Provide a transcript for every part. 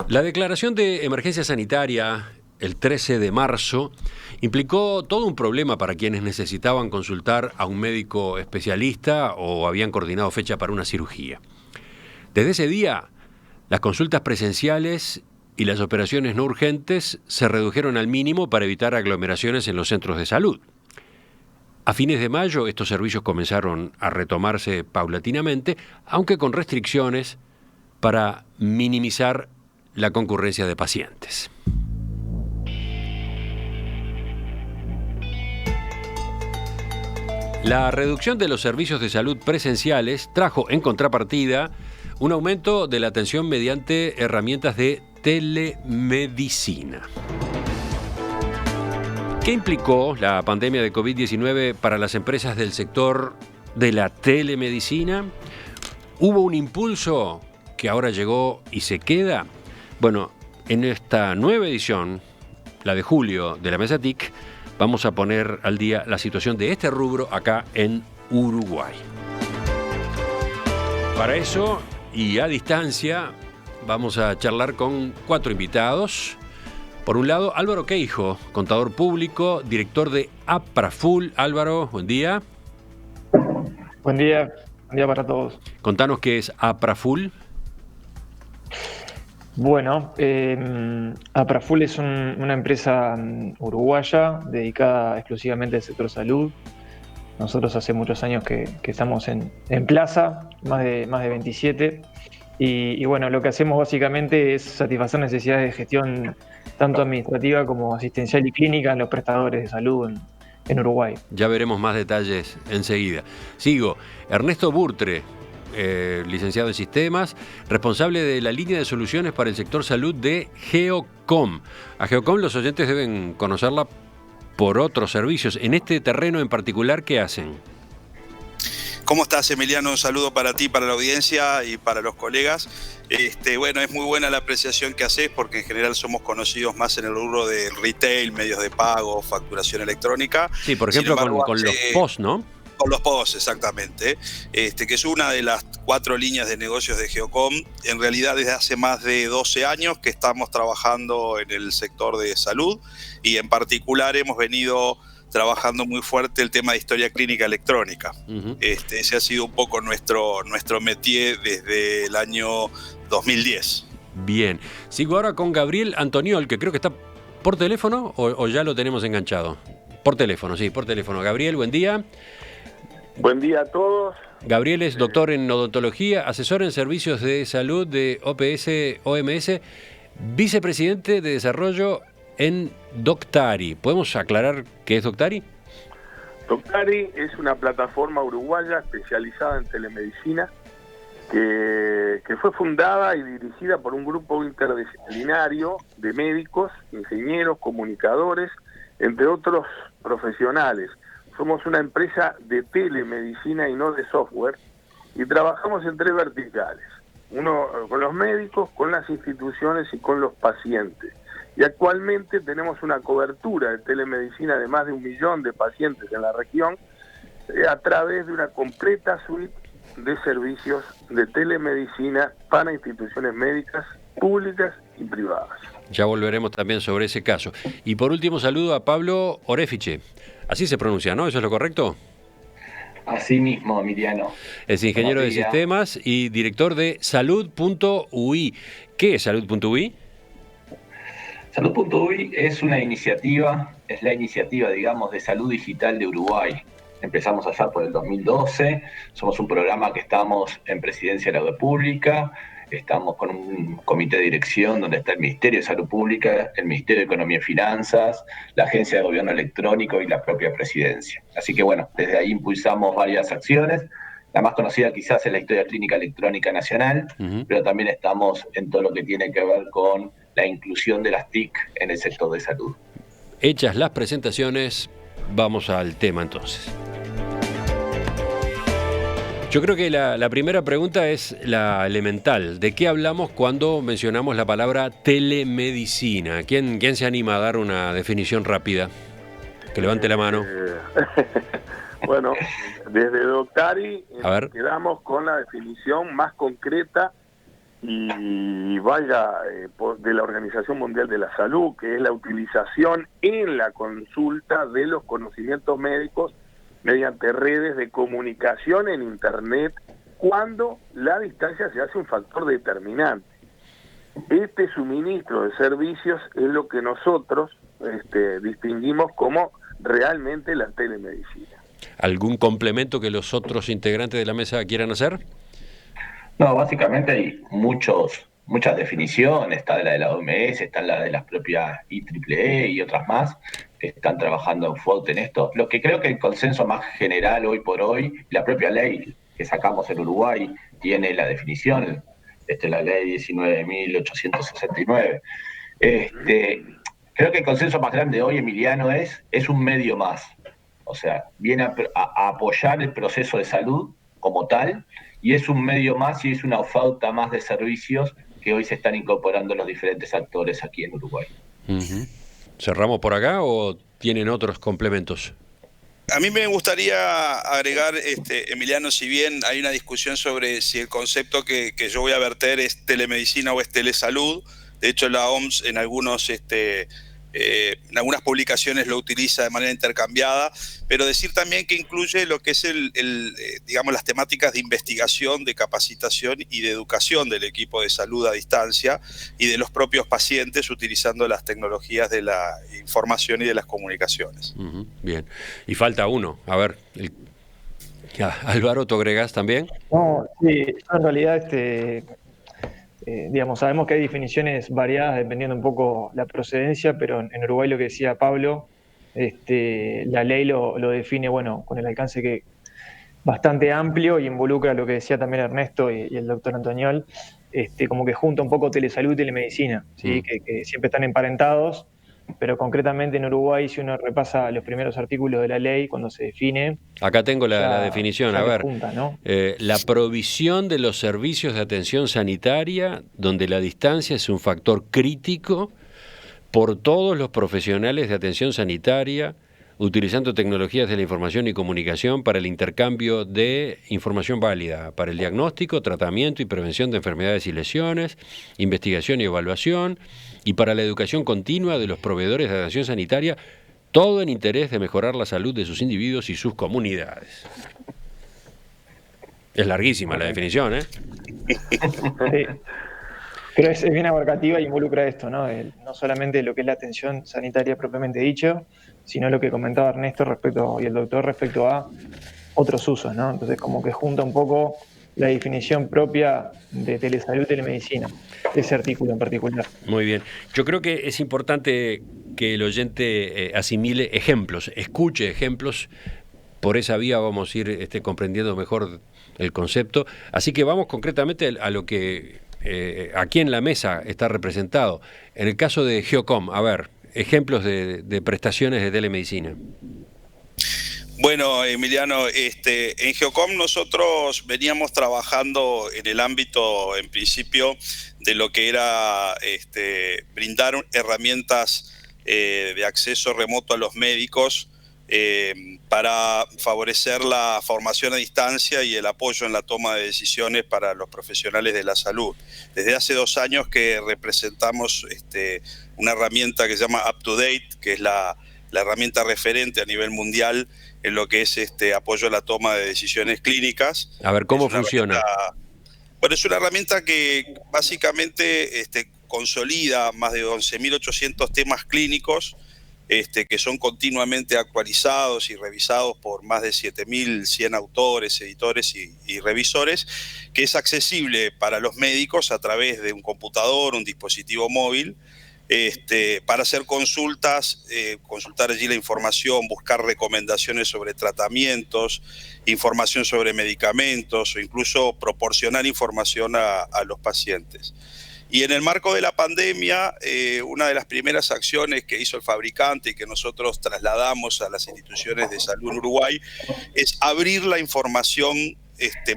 La declaración de emergencia sanitaria el 13 de marzo implicó todo un problema para quienes necesitaban consultar a un médico especialista o habían coordinado fecha para una cirugía. Desde ese día, las consultas presenciales y las operaciones no urgentes se redujeron al mínimo para evitar aglomeraciones en los centros de salud. A fines de mayo, estos servicios comenzaron a retomarse paulatinamente, aunque con restricciones para minimizar la concurrencia de pacientes. La reducción de los servicios de salud presenciales trajo en contrapartida un aumento de la atención mediante herramientas de telemedicina. ¿Qué implicó la pandemia de COVID-19 para las empresas del sector de la telemedicina? ¿Hubo un impulso que ahora llegó y se queda? Bueno, en esta nueva edición, la de julio de la Mesa TIC, vamos a poner al día la situación de este rubro acá en Uruguay. Para eso, y a distancia, vamos a charlar con 4 invitados. Por un lado, Álvaro Queijo, contador público, director de APRAFUL. Álvaro, buen día. Buen día para todos. Contanos qué es APRAFUL. Bueno, APRAFUL es una empresa uruguaya dedicada exclusivamente al sector salud. Nosotros hace muchos años que estamos en plaza, más de 27. Y bueno, lo que hacemos básicamente es satisfacer necesidades de gestión tanto administrativa como asistencial y clínica en los prestadores de salud en Uruguay. Ya veremos más detalles enseguida. Sigo. Ernesto Burtre, licenciado en Sistemas, responsable de la línea de soluciones para el sector salud de Geocom. A Geocom los oyentes deben conocerla por otros servicios. En este terreno en particular, ¿qué hacen? ¿Cómo estás, Emiliano? Un saludo para ti, para la audiencia y para los colegas. Bueno, es muy buena la apreciación que haces porque en general somos conocidos más en el rubro del retail, medios de pago, facturación electrónica. Sí, por ejemplo, embargo, con los POS, ¿no? Con los POS, exactamente. Que es una de las 4 líneas de negocios de Geocom. En realidad, desde hace más de 12 años que estamos trabajando en el sector de salud y en particular hemos venido trabajando muy fuerte el tema de historia clínica electrónica. Uh-huh. Ese ha sido un poco nuestro métier desde el año 2010. Bien. Sigo ahora con Gabriel Antoniol, que creo que está por teléfono o ya lo tenemos enganchado. Por teléfono, sí, por teléfono. Gabriel, buen día. Buen día a todos. Gabriel es doctor en odontología, asesor en servicios de salud de OPS-OMS, vicepresidente de desarrollo en Doctari. ¿Podemos aclarar qué es Doctari? Doctari es una plataforma uruguaya especializada en telemedicina que fue fundada y dirigida por un grupo interdisciplinario de médicos, ingenieros, comunicadores, entre otros profesionales. Somos una empresa de telemedicina y no de software y trabajamos en 3 verticales. Uno con los médicos, con las instituciones y con los pacientes. Y actualmente tenemos una cobertura de telemedicina de más de 1 millón de pacientes en la región a través de una completa suite de servicios de telemedicina para instituciones médicas públicas y privadas. Ya volveremos también sobre ese caso. Y por último saludo a Pablo Orefiche. Así se pronuncia, ¿no? ¿Eso es lo correcto? Así mismo, Emiliano. Es ingeniero de sistemas y director de Salud.ui. ¿Qué es Salud.ui? Salud.ui es una iniciativa, es la iniciativa, digamos, de salud digital de Uruguay. Empezamos allá por el 2012, somos un programa que estamos en Presidencia de la República, estamos con un comité de dirección donde está el Ministerio de Salud Pública, el Ministerio de Economía y Finanzas, la Agencia de Gobierno Electrónico y la propia Presidencia. Así que bueno, desde ahí impulsamos varias acciones. La más conocida quizás es la Historia Clínica Electrónica Nacional, pero también estamos en todo lo que tiene que ver con la inclusión de las TIC en el sector de salud. Hechas las presentaciones, vamos al tema entonces. Yo creo que la primera pregunta es la elemental. ¿De qué hablamos cuando mencionamos la palabra telemedicina? ¿Quién se anima a dar una definición rápida? Que levante la mano. Bueno, desde Doctari quedamos con la definición más concreta y valga de la Organización Mundial de la Salud, que es la utilización en la consulta de los conocimientos médicos mediante redes de comunicación en Internet, cuando la distancia se hace un factor determinante. Este suministro de servicios es lo que nosotros distinguimos como realmente la telemedicina. ¿Algún complemento que los otros integrantes de la mesa quieran hacer? No, básicamente hay muchas definiciones, está la de la OMS, está la de las propias IEEE y otras más, que están trabajando fuerte en esto. Lo que creo que el consenso más general hoy por hoy, la propia ley que sacamos en Uruguay tiene la definición, la ley 19.869. Creo que el consenso más grande hoy, Emiliano, es un medio más. O sea, viene a apoyar el proceso de salud como tal, y es un medio más y es una oferta más de servicios que hoy se están incorporando los diferentes actores aquí en Uruguay. Uh-huh. ¿Cerramos por acá o tienen otros complementos? A mí me gustaría agregar, Emiliano, si bien hay una discusión sobre si el concepto que yo voy a verter es telemedicina o es telesalud, de hecho la OMS en en algunas publicaciones lo utiliza de manera intercambiada, pero decir también que incluye lo que es digamos, las temáticas de investigación, de capacitación y de educación del equipo de salud a distancia y de los propios pacientes utilizando las tecnologías de la información y de las comunicaciones. Uh-huh. Bien. Y falta uno. A ver, Álvaro, ¿tú agregás también? No, sí, en realidad digamos, sabemos que hay definiciones variadas dependiendo un poco la procedencia, pero en Uruguay lo que decía Pablo, la ley lo define, bueno, con el alcance que bastante amplio y involucra lo que decía también Ernesto y el doctor Antoniol, como que junta un poco telesalud y telemedicina, ¿sí? Que siempre están emparentados, pero concretamente en Uruguay, si uno repasa los primeros artículos de la ley, cuando se define... Acá tengo la definición, a ver, junta, ¿no? La provisión de los servicios de atención sanitaria donde la distancia es un factor crítico por todos los profesionales de atención sanitaria, utilizando tecnologías de la información y comunicación para el intercambio de información válida, para el diagnóstico, tratamiento y prevención de enfermedades y lesiones, investigación y evaluación, y para la educación continua de los proveedores de atención sanitaria, todo en interés de mejorar la salud de sus individuos y sus comunidades. Es larguísima la definición, ¿eh? Sí. Pero es bien abarcativa y involucra esto, ¿no? No solamente lo que es la atención sanitaria propiamente dicho, sino lo que comentaba Ernesto y el doctor respecto a otros usos, ¿no? Entonces como que junta un poco la definición propia de telesalud y telemedicina, ese artículo en particular. Muy bien. Yo creo que es importante que el oyente asimile ejemplos, escuche ejemplos. Por esa vía vamos a ir comprendiendo mejor el concepto. Así que vamos concretamente a lo que aquí en la mesa está representado. En el caso de Geocom, a ver, ejemplos de prestaciones de telemedicina. Bueno, Emiliano, en Geocom nosotros veníamos trabajando en el ámbito, en principio, de lo que era brindar herramientas de acceso remoto a los médicos para favorecer la formación a distancia y el apoyo en la toma de decisiones para los profesionales de la salud. Desde hace 2 años que representamos una herramienta que se llama UpToDate, que es la herramienta referente a nivel mundial en lo que es apoyo a la toma de decisiones clínicas. A ver, ¿cómo funciona? Bueno, es una herramienta que básicamente consolida más de 11.800 temas clínicos que son continuamente actualizados y revisados por más de 7.100 autores, editores y revisores, que es accesible para los médicos a través de un computador, un dispositivo móvil, para hacer consultas, consultar allí la información, buscar recomendaciones sobre tratamientos, información sobre medicamentos o incluso proporcionar información a los pacientes. Y en el marco de la pandemia, una de las primeras acciones que hizo el fabricante y que nosotros trasladamos a las instituciones de salud en Uruguay es abrir la información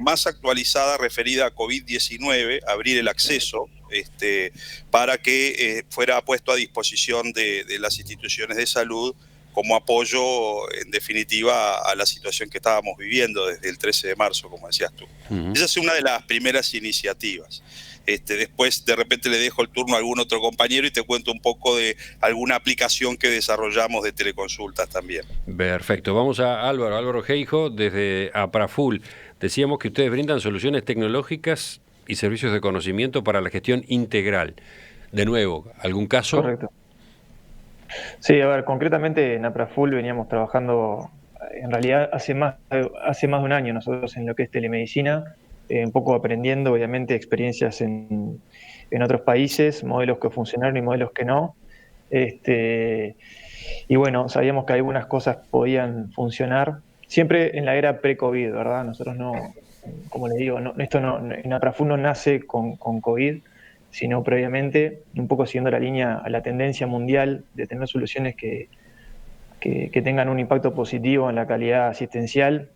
más actualizada referida a COVID-19, abrir el acceso para que fuera puesto a disposición de las instituciones de salud como apoyo, en definitiva, a la situación que estábamos viviendo desde el 13 de marzo, como decías tú. Esa es una de las primeras iniciativas. Después, de repente, le dejo el turno a algún otro compañero y te cuento un poco de alguna aplicación que desarrollamos de teleconsultas también. Perfecto. Vamos a Álvaro Geijo, desde Apraful. Decíamos que ustedes brindan soluciones tecnológicas y servicios de conocimiento para la gestión integral. De nuevo, ¿algún caso? Correcto. Sí, a ver, concretamente en Apraful veníamos trabajando, en realidad hace más de un año nosotros en lo que es telemedicina, un poco aprendiendo obviamente experiencias en otros países, modelos que funcionaron y modelos que no. Y bueno, sabíamos que algunas cosas podían funcionar, siempre en la era pre-COVID, ¿verdad? Nosotros no, como les digo, en Apraful no nace con COVID, sino previamente, un poco siguiendo la línea, la tendencia mundial de tener soluciones que tengan un impacto positivo en la calidad asistencial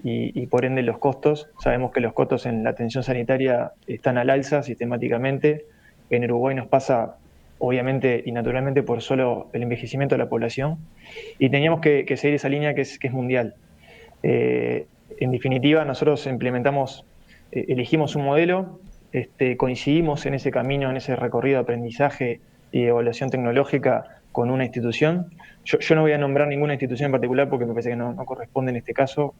y por ende los costos. Sabemos que los costos en la atención sanitaria están al alza sistemáticamente. En Uruguay nos pasa, obviamente y naturalmente, por solo el envejecimiento de la población, y teníamos que seguir esa línea que es mundial. En definitiva, nosotros elegimos un modelo, coincidimos en ese camino, en ese recorrido de aprendizaje y evaluación tecnológica con una institución. Yo no voy a nombrar ninguna institución en particular porque me parece que no corresponde en este caso.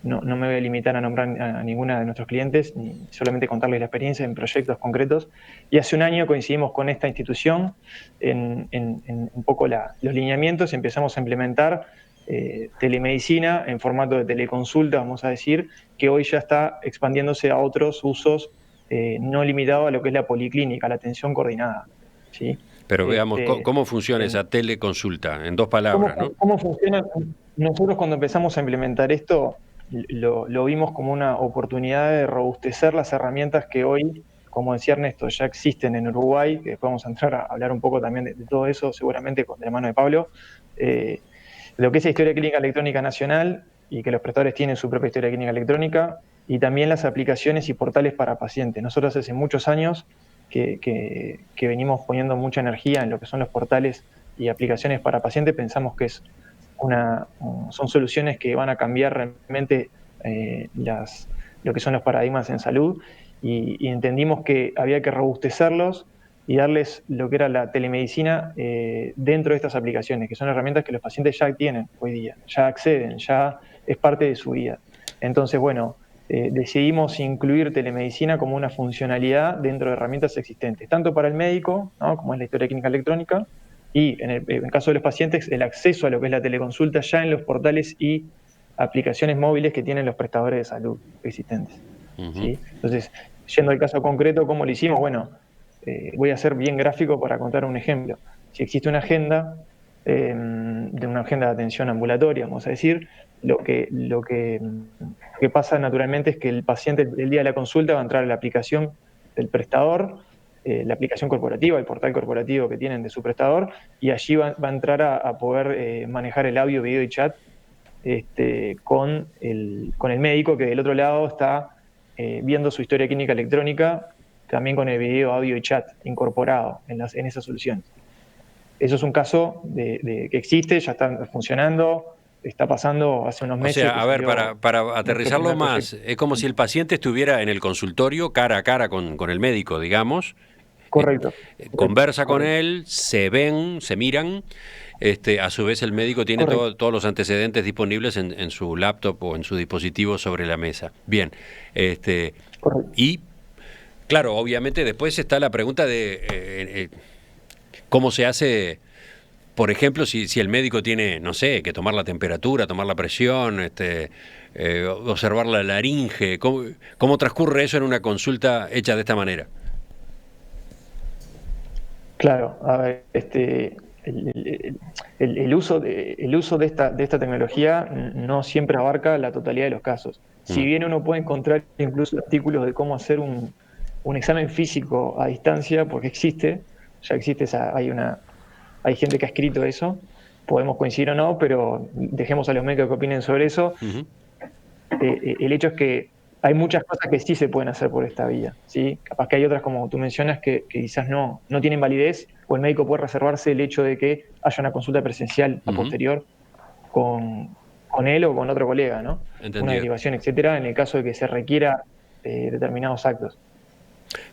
No me voy a limitar a nombrar a ninguna de nuestros clientes, ni solamente contarles la experiencia en proyectos concretos. Y hace un año coincidimos con esta institución en un poco los lineamientos y empezamos a implementar telemedicina en formato de teleconsulta, vamos a decir, que hoy ya está expandiéndose a otros usos, no limitado a lo que es la policlínica, la atención coordinada, ¿sí? Pero veamos, ¿cómo funciona esa teleconsulta? En 2 palabras, ¿no? ¿Cómo funciona? Nosotros cuando empezamos a implementar esto, lo vimos como una oportunidad de robustecer las herramientas que hoy, como decía Ernesto, ya existen en Uruguay, que después vamos a entrar a hablar un poco también de todo eso, seguramente de la mano de Pablo. Lo que es la historia clínica electrónica nacional, y que los prestadores tienen su propia historia clínica electrónica, y también las aplicaciones y portales para pacientes. Nosotros hace muchos años que venimos poniendo mucha energía en lo que son los portales y aplicaciones para pacientes. Pensamos que son soluciones que van a cambiar realmente lo que son los paradigmas en salud, y entendimos que había que robustecerlos y darles lo que era la telemedicina dentro de estas aplicaciones, que son herramientas que los pacientes ya tienen hoy día, ya acceden, ya es parte de su vida. Entonces, bueno, decidimos incluir telemedicina como una funcionalidad dentro de herramientas existentes, tanto para el médico, ¿no?, como es la historia clínica electrónica, y en el caso de los pacientes, el acceso a lo que es la teleconsulta ya en los portales y aplicaciones móviles que tienen los prestadores de salud existentes. ¿Sí? Entonces, yendo al caso concreto, ¿cómo lo hicimos? Bueno, voy a ser bien gráfico para contar un ejemplo. Si existe una agenda, de una agenda de atención ambulatoria, vamos a decir, lo que pasa naturalmente es que el paciente el día de la consulta va a entrar a la aplicación del prestador, la aplicación corporativa, el portal corporativo que tienen de su prestador, y allí va a entrar a poder manejar el audio, video y chat con el médico que del otro lado está viendo su historia clínica electrónica, también con el video, audio y chat incorporado en esa solución. Eso es un caso que existe, ya está funcionando, está pasando hace unos meses. O sea, a ver, para aterrizarlo más, es como si el paciente estuviera en el consultorio cara a cara con el médico, digamos. Correcto. Conversa con él, se ven, se miran. A su vez el médico tiene todos los antecedentes disponibles en su laptop o en su dispositivo sobre la mesa. Bien. Y, claro, obviamente después está la pregunta de cómo se hace, por ejemplo, si el médico tiene, no sé, que tomar la temperatura, tomar la presión, observar la laringe. ¿Cómo transcurre eso en una consulta hecha de esta manera? Claro, a ver, el uso de esta tecnología no siempre abarca la totalidad de los casos. Si bien uno puede encontrar incluso artículos de cómo hacer un examen físico a distancia, porque ya existe hay gente que ha escrito eso, podemos coincidir o no, pero dejemos a los médicos que opinen sobre eso. El hecho es que hay muchas cosas que sí se pueden hacer por esta vía, ¿sí? Capaz que hay otras, como tú mencionas, que quizás no tienen validez, o el médico puede reservarse el hecho de que haya una consulta presencial a posterior con él o con otro colega, ¿no? Entendido. Una derivación, etcétera, en el caso de que se requiera determinados actos.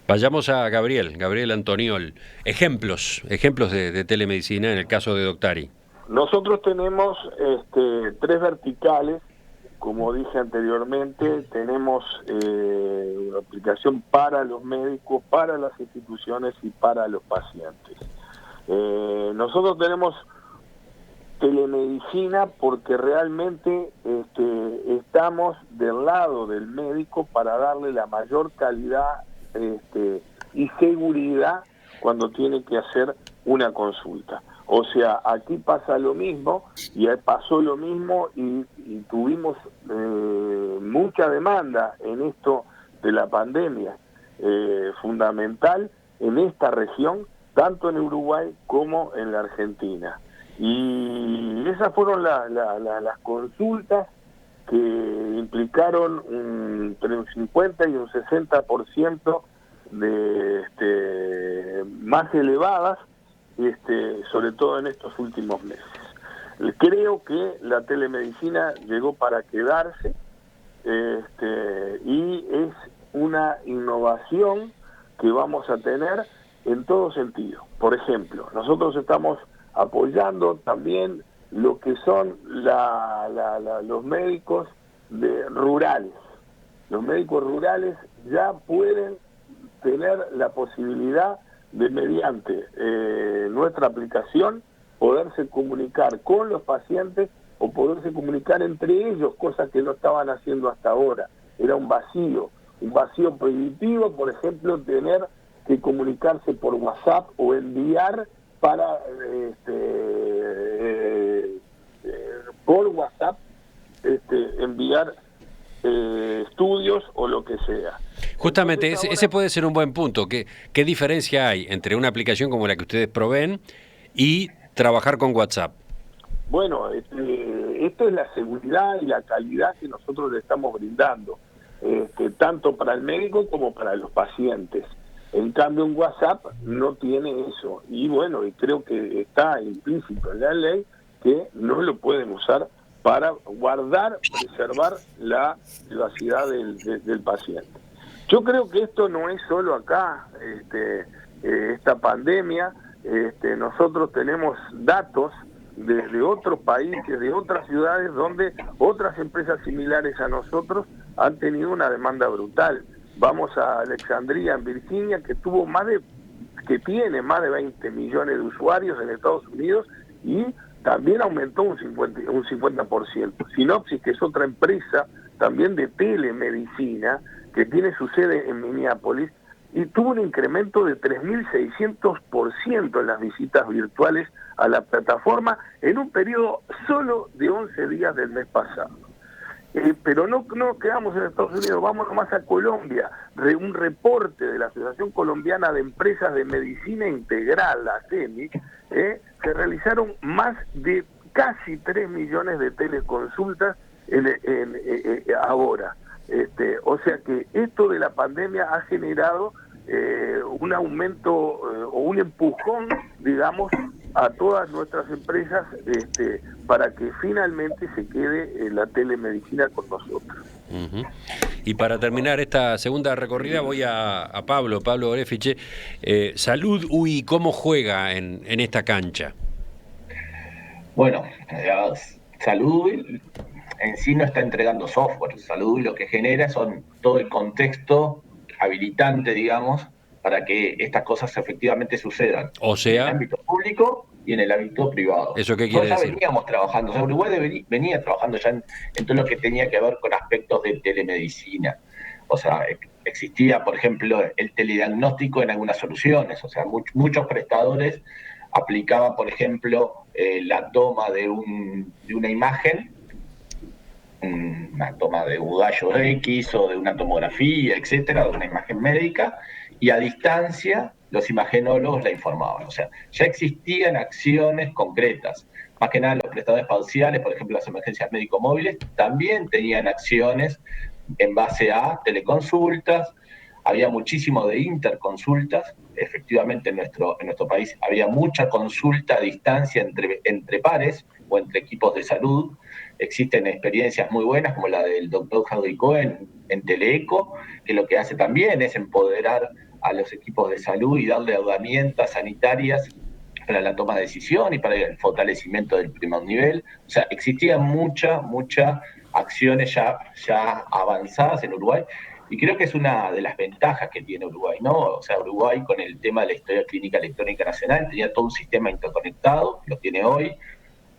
Vayamos a Gabriel Antoniol. Ejemplos de telemedicina en el caso de Doctari. Nosotros tenemos 3 verticales, como dije anteriormente, tenemos una aplicación para los médicos, para las instituciones y para los pacientes. Nosotros tenemos telemedicina porque realmente estamos del lado del médico para darle la mayor calidad y seguridad cuando tiene que hacer una consulta. O sea, aquí pasa lo mismo y pasó lo mismo y tuvimos mucha demanda en esto de la pandemia, fundamental en esta región, tanto en Uruguay como en la Argentina. Y esas fueron las consultas que implicaron entre un 50 y un 60% de más elevadas, sobre todo en estos últimos meses. Creo que la telemedicina llegó para quedarse y es una innovación que vamos a tener en todo sentido. Por ejemplo, nosotros estamos apoyando también lo que son los médicos rurales. Los médicos rurales ya pueden tener la posibilidad de, mediante nuestra aplicación, poderse comunicar con los pacientes o poderse comunicar entre ellos, cosas que no estaban haciendo hasta ahora. Era un vacío prohibitivo, por ejemplo, tener que comunicarse por WhatsApp o enviar para por WhatsApp enviar estudios o lo que sea. Justamente ese puede ser un buen punto. ¿Qué diferencia hay entre una aplicación como la que ustedes proveen y trabajar con WhatsApp? Bueno, esto es la seguridad y la calidad que nosotros le estamos brindando, tanto para el médico como para los pacientes. En cambio, en WhatsApp no tiene eso. Y bueno, y creo que está implícito en la ley que no lo pueden usar para preservar la privacidad del paciente. Yo creo que esto no es solo acá, esta pandemia. Nosotros tenemos datos de otros países, de otras ciudades, donde otras empresas similares a nosotros han tenido una demanda brutal. Vamos a Alexandria, en Virginia, que tiene más de 20 millones de usuarios en Estados Unidos y también aumentó un 50%. Sinopsis, que es otra empresa también de telemedicina, que tiene su sede en Minneapolis, y tuvo un incremento de 3.600% en las visitas virtuales a la plataforma en un periodo solo de 11 días del mes pasado. Pero no quedamos en Estados Unidos, vamos nomás a Colombia. Un reporte de la Asociación Colombiana de Empresas de Medicina Integral, la ACEMIC, se realizaron más de casi 3 millones de teleconsultas ahora. O sea que esto de la pandemia ha generado un aumento o un empujón, digamos, a todas nuestras empresas para que finalmente se quede la telemedicina con nosotros. Uh-huh. Y para terminar esta segunda recorrida voy a Pablo Orefiche. Salud UI, ¿cómo juega en esta cancha? Bueno, Salud UI en sí no está entregando software. Salud UI lo que genera son todo el contexto habilitante, digamos, para que estas cosas efectivamente sucedan. O sea, en el ámbito público y en el ámbito privado. ¿Eso qué quiere decir? Ya veníamos trabajando, o sea, Uruguay venía trabajando ya en todo lo que tenía que ver con aspectos de telemedicina. O sea, existía, por ejemplo, el telediagnóstico en algunas soluciones. O sea, muchos prestadores aplicaban, por ejemplo, la toma de una imagen, una toma de un rayo X o de una tomografía, etcétera, de una imagen médica, y a distancia los imagenólogos la informaban. O sea, ya existían acciones concretas. Más que nada los prestadores parciales, por ejemplo las emergencias médico-móviles, también tenían acciones en base a teleconsultas, había muchísimo de interconsultas. Efectivamente, en nuestro país había mucha consulta a distancia entre pares o entre equipos de salud. Existen experiencias muy buenas, como la del doctor Harry Cohen en Teleeco, que lo que hace también es empoderar a los equipos de salud y darle herramientas sanitarias para la toma de decisión y para el fortalecimiento del primer nivel. O sea, existían muchas acciones ya avanzadas en Uruguay, y creo que es una de las ventajas que tiene Uruguay, ¿no? O sea, Uruguay con el tema de la historia clínica electrónica nacional tenía todo un sistema interconectado, lo tiene hoy,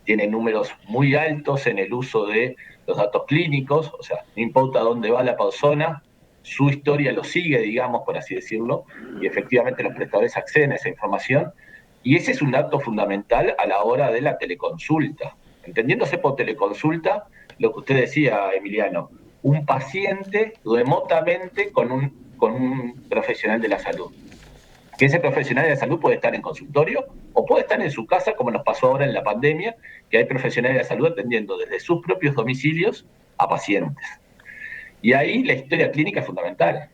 tiene números muy altos en el uso de los datos clínicos, o sea, no importa dónde va la persona, su historia lo sigue, digamos, por así decirlo, y efectivamente los prestadores acceden a esa información, y ese es un dato fundamental a la hora de la teleconsulta. Entendiéndose por teleconsulta, lo que usted decía, Emiliano, un paciente remotamente con un profesional de la salud. Que ese profesional de la salud puede estar en consultorio o puede estar en su casa, como nos pasó ahora en la pandemia, que hay profesionales de la salud atendiendo desde sus propios domicilios a pacientes. Y ahí la historia clínica es fundamental.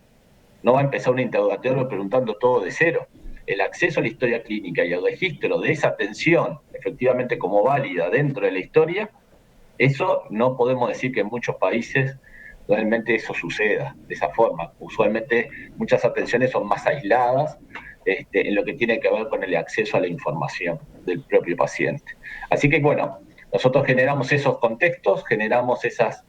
No va a empezar un interrogatorio preguntando todo de cero. El acceso a la historia clínica y el registro de esa atención, efectivamente como válida dentro de la historia, eso no podemos decir que en muchos países realmente eso suceda de esa forma. Usualmente muchas atenciones son más aisladas en lo que tiene que ver con el acceso a la información del propio paciente. Así que bueno, nosotros generamos esos contextos, generamos esa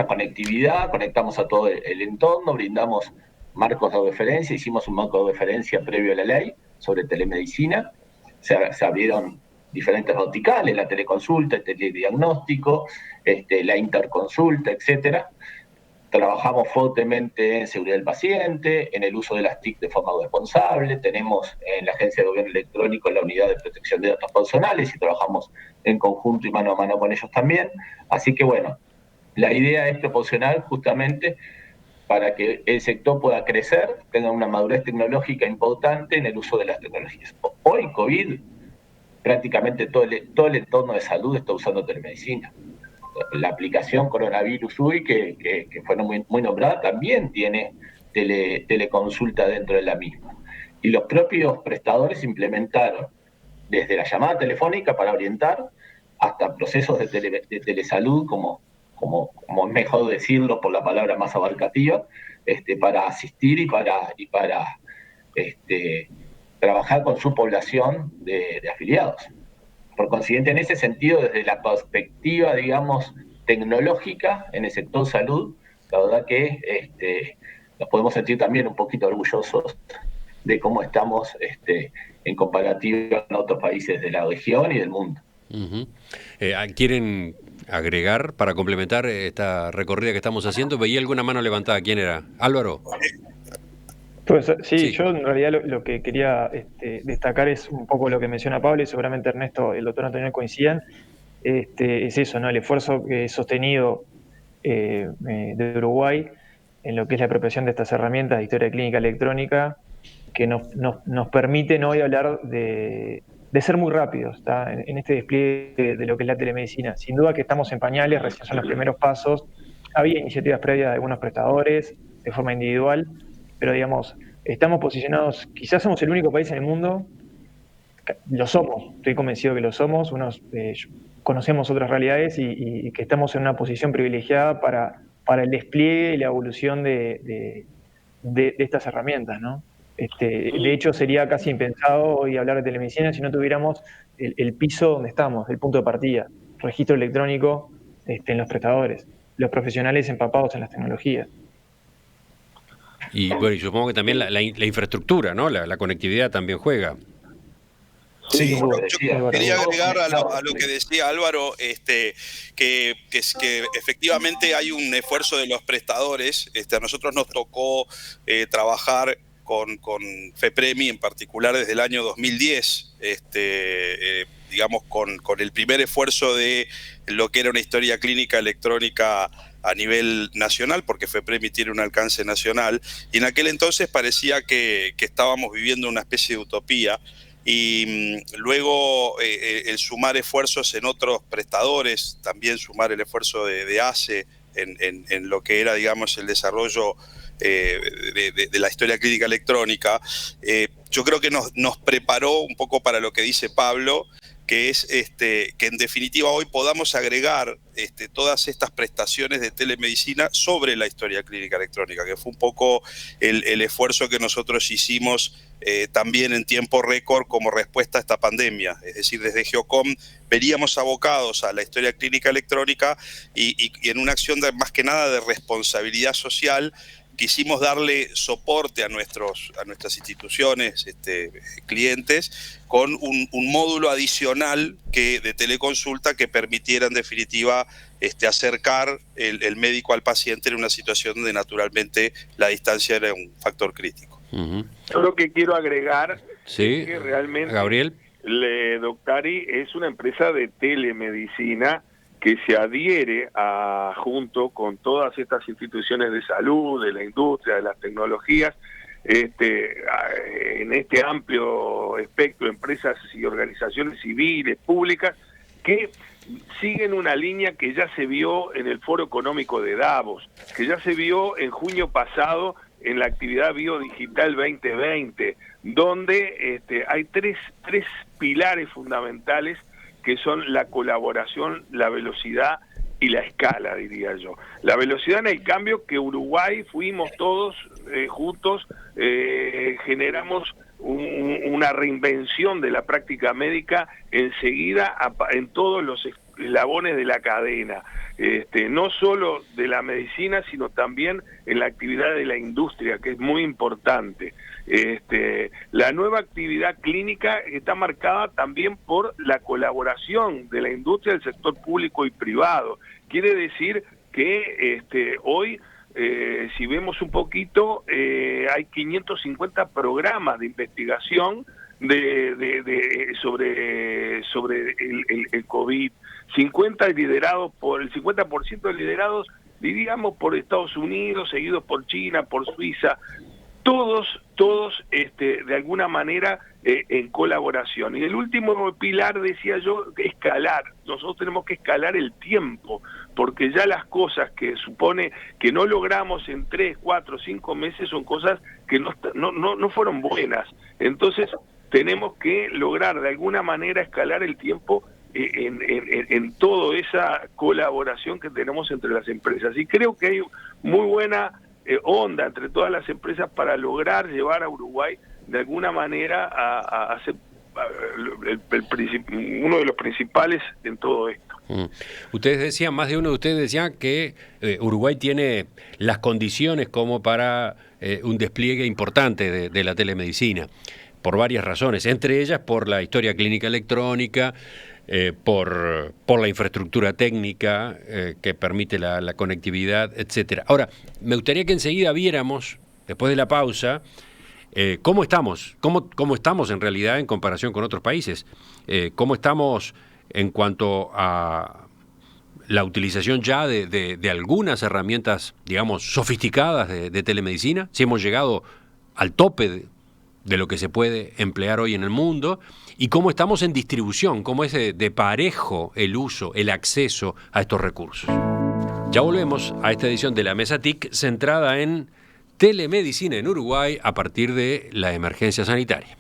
conectividad, conectamos a todo el entorno, brindamos marcos de referencia, hicimos un marco de referencia previo a la ley sobre telemedicina, se abrieron diferentes verticales, la teleconsulta, el telediagnóstico, la interconsulta, etcétera. Trabajamos fuertemente en seguridad del paciente, en el uso de las TIC de forma responsable, tenemos en la Agencia de Gobierno Electrónico la unidad de protección de datos personales y trabajamos en conjunto y mano a mano con ellos también. Así que bueno, la idea es proporcionar justamente para que el sector pueda crecer, tenga una madurez tecnológica importante en el uso de las tecnologías. Hoy COVID, prácticamente todo el entorno de salud está usando telemedicina. La aplicación Coronavirus UI, que fue muy nombrada, también tiene teleconsulta dentro de la misma. Y los propios prestadores implementaron desde la llamada telefónica para orientar hasta procesos de telesalud, como es mejor decirlo por la palabra más abarcativa, para asistir y para trabajar con su población de afiliados. Por consiguiente, en ese sentido, desde la perspectiva, digamos, tecnológica en el sector salud, la verdad que nos podemos sentir también un poquito orgullosos de cómo estamos en comparativa con otros países de la región y del mundo. Uh-huh. ¿Quieren agregar para complementar esta recorrida que estamos haciendo? Veía alguna mano levantada. ¿Quién era? Álvaro. Pues sí, yo en realidad lo que quería destacar es un poco lo que menciona Pablo, y seguramente Ernesto, el doctor Antonio coincidan. Es eso, ¿no? El esfuerzo sostenido de Uruguay en lo que es la apropiación de estas herramientas de historia clínica electrónica, que nos permiten hoy hablar de ser muy rápidos, ¿tá? En este despliegue de lo que es la telemedicina. Sin duda que estamos en pañales, recién son los primeros pasos. Había iniciativas previas de algunos prestadores de forma individual, pero digamos, estamos posicionados, quizás somos el único país en el mundo, lo somos, estoy convencido que lo somos, conocemos otras realidades y que estamos en una posición privilegiada para el despliegue y la evolución de estas herramientas, ¿no? De hecho, sería casi impensado hoy hablar de telemedicina si no tuviéramos el piso donde estamos, el punto de partida, registro electrónico en los prestadores, los profesionales empapados en las tecnologías. Y bueno, y supongo que también la infraestructura, ¿no? La conectividad también juega. Sí, yo quería agregar a lo que decía Álvaro, que efectivamente hay un esfuerzo de los prestadores. A nosotros nos tocó trabajar con FEPREMI en particular desde el año 2010, digamos con el primer esfuerzo de lo que era una historia clínica electrónica a nivel nacional, porque FEPREMI tiene un alcance nacional, y en aquel entonces parecía que estábamos viviendo una especie de utopía. Y luego el sumar esfuerzos en otros prestadores, también sumar el esfuerzo de ACE en lo que era, digamos, el desarrollo de la historia clínica electrónica, yo creo que nos preparó un poco para lo que dice Pablo, que es que en definitiva hoy podamos agregar todas estas prestaciones de telemedicina sobre la historia clínica electrónica, que fue un poco el esfuerzo que nosotros hicimos también en tiempo récord como respuesta a esta pandemia. Es decir, desde Geocom veníamos abocados a la historia clínica electrónica y en una acción más que nada de responsabilidad social, quisimos darle soporte a nuestras instituciones, clientes, con un módulo adicional de teleconsulta que permitiera en definitiva acercar el médico al paciente en una situación donde naturalmente la distancia era un factor crítico. Uh-huh. Yo lo que quiero agregar sí, es que realmente Gabriel. Doctari es una empresa de telemedicina que se adhiere junto con todas estas instituciones de salud, de la industria, de las tecnologías, en este amplio espectro de empresas y organizaciones civiles, públicas, que siguen una línea que ya se vio en el Foro Económico de Davos, que ya se vio en junio pasado en la actividad Biodigital 2020, donde hay tres pilares fundamentales que son la colaboración, la velocidad y la escala, diría yo. La velocidad en el cambio que Uruguay fuimos todos juntos, generamos una reinvención de la práctica médica enseguida en todos los eslabones de la cadena, no solo de la medicina, sino también en la actividad de la industria, que es muy importante. La nueva actividad clínica está marcada también por la colaboración de la industria, del sector público y privado. Quiere decir que hoy, si vemos un poquito, hay 550 programas de investigación sobre el COVID, 50% liderados, diríamos, por Estados Unidos, seguidos por China, por Suiza, todos de alguna manera en colaboración. Y el último pilar, decía yo, escalar. Nosotros tenemos que escalar el tiempo, porque ya las cosas que supone que no logramos en 3, 4, 5 meses son cosas que no fueron buenas. Entonces tenemos que lograr de alguna manera escalar el tiempo en toda esa colaboración que tenemos entre las empresas. Y creo que hay muy buena onda entre todas las empresas para lograr llevar a Uruguay de alguna manera a ser uno de los principales en todo esto. Ustedes decían, más de uno de ustedes decían que Uruguay tiene las condiciones como para un despliegue importante de la telemedicina, por varias razones, entre ellas por la historia clínica electrónica, por la infraestructura técnica que permite la conectividad, etcétera. Ahora, me gustaría que enseguida viéramos, después de la pausa, cómo estamos en realidad en comparación con otros países, cómo estamos en cuanto a la utilización ya de algunas herramientas, digamos, sofisticadas de telemedicina, si hemos llegado al tope de lo que se puede emplear hoy en el mundo, y cómo estamos en distribución, cómo es de parejo el uso, el acceso a estos recursos. Ya volvemos a esta edición de la Mesa TIC centrada en telemedicina en Uruguay a partir de la emergencia sanitaria.